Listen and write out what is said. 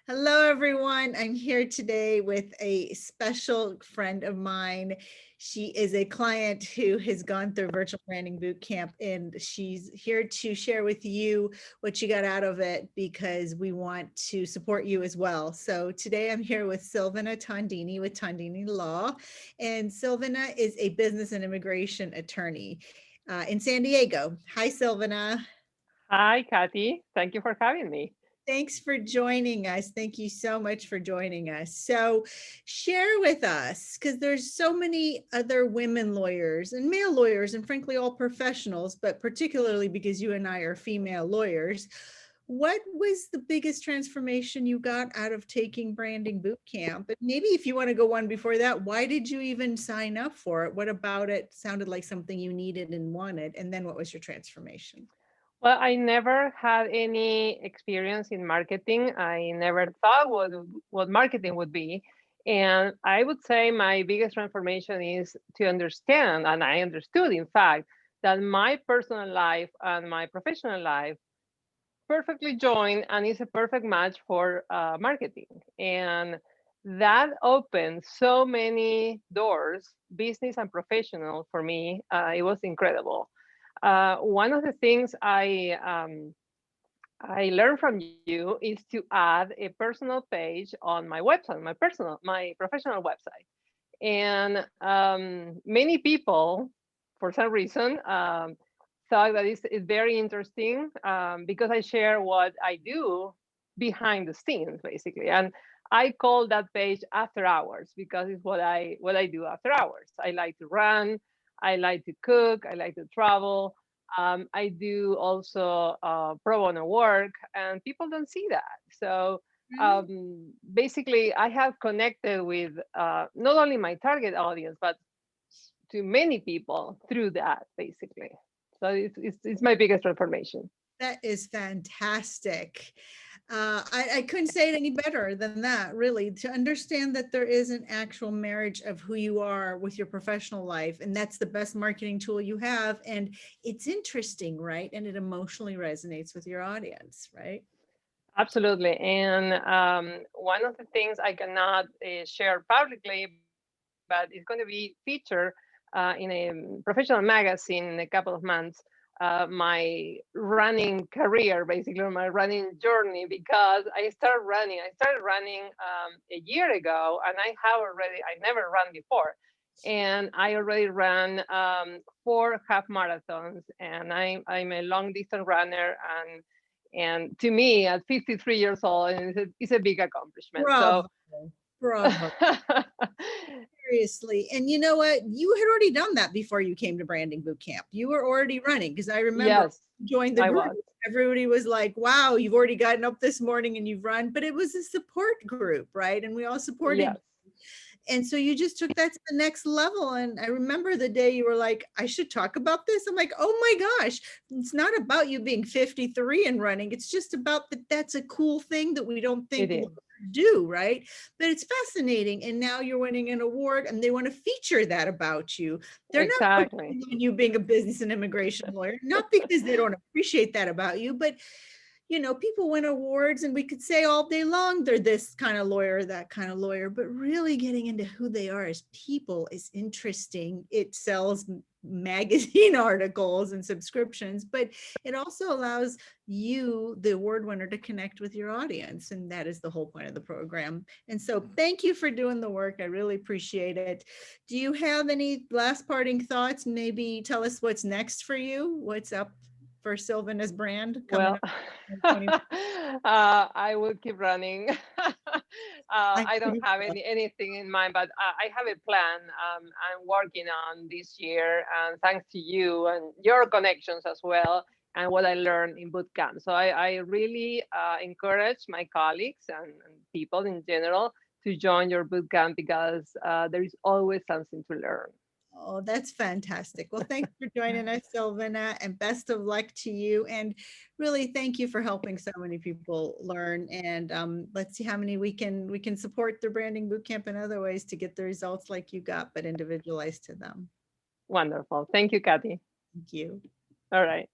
Hello, everyone. I'm here today with a special friend of mine. She is a client who has gone through Virtual Branding Bootcamp, and she's here to share with you what you got out of it because we want to support you as well. So today I'm here with Silvina Tondini with Tondini Law, and Silvina is a business and immigration attorney in San Diego. Hi, Silvina. Hi, Kathy. Thank you for having me. Thanks for joining us. Thank you so much for joining us. So share with us, because there's so many other women lawyers and male lawyers, and frankly, all professionals, but particularly because you and I are female lawyers. What was the biggest transformation you got out of taking Branding Bootcamp? But maybe if you want to go one before that, why did you even sign up for it? What about it sounded like something you needed and wanted? And then what was your transformation? Well, I never had any experience in marketing. I never thought what marketing would be. And I would say my biggest transformation is to understand, and I understood, in fact, that my personal life and my professional life perfectly join and is a perfect match for marketing. And that opened so many doors, business and professional, for me. It was incredible. One of the things I learned from you is to add a personal page on my website, my professional website. And many people, for some reason, thought that it's very interesting because I share what I do behind the scenes, basically. And I call that page after hours because it's what I do after hours. I like to run, I like to cook, I like to travel. I do also pro bono work, and people don't see that. So basically, I have connected with not only my target audience, but to many people through that, basically. So it's my biggest transformation. That is fantastic. I couldn't say it any better than that, really, to understand that there is an actual marriage of who you are with your professional life. And that's the best marketing tool you have. And it's interesting, right? And it emotionally resonates with your audience, right? Absolutely. And one of the things I cannot share publicly, but it's going to be featured in a professional magazine in a couple of months. My running career, basically, or my running journey, because I started running. I started running a year ago, and I never run before. And I already ran 4 half marathons, and I'm a long distance runner. And to me, at 53 years old, it's a big accomplishment. So, Bravo. Bravo. Seriously. And you know what? You had already done that before you came to Branding Bootcamp. You were already running because I remember yes, joined the I group. was. Everybody was like, wow, you've already gotten up this morning and you've run, but it was a support group, right? And we all supported. Yes, And so you just took that to the next level. And I remember the day you were like, I should talk about this. I'm like, oh my gosh, it's not about you being 53 and running. It's just about that that's a cool thing that we don't it think is. do, right? But it's fascinating. And now you're winning an award and they want to feature that about you. They're not Exactly. focusing on you being a business and immigration lawyer, not because they don't appreciate that about you, but people win awards and we could say all day long they're this kind of lawyer, that kind of lawyer, but really getting into who they are as people is interesting. It sells magazine articles and subscriptions, but it also allows you, the award winner, to connect with your audience. And that is the whole point of the program. And so thank you for doing the work. I really appreciate it. Do you have any last parting thoughts? Maybe tell us what's next for you, what's up for Silvina's brand coming Well, up in 20. I will keep running. I I don't think have so. anything in mind, but I have a plan I'm working on this year, and thanks to you and your connections as well, and what I learned in boot camp. So I really encourage my colleagues and people in general to join your boot camp because there is always something to learn. Oh, that's fantastic. Well, thanks for joining us, Silvina, and best of luck to you. And really, thank you for helping so many people learn. And let's see how many we can support their branding bootcamp in other ways to get the results like you got, but individualized to them. Wonderful. Thank you, Kathy. Thank you. All right.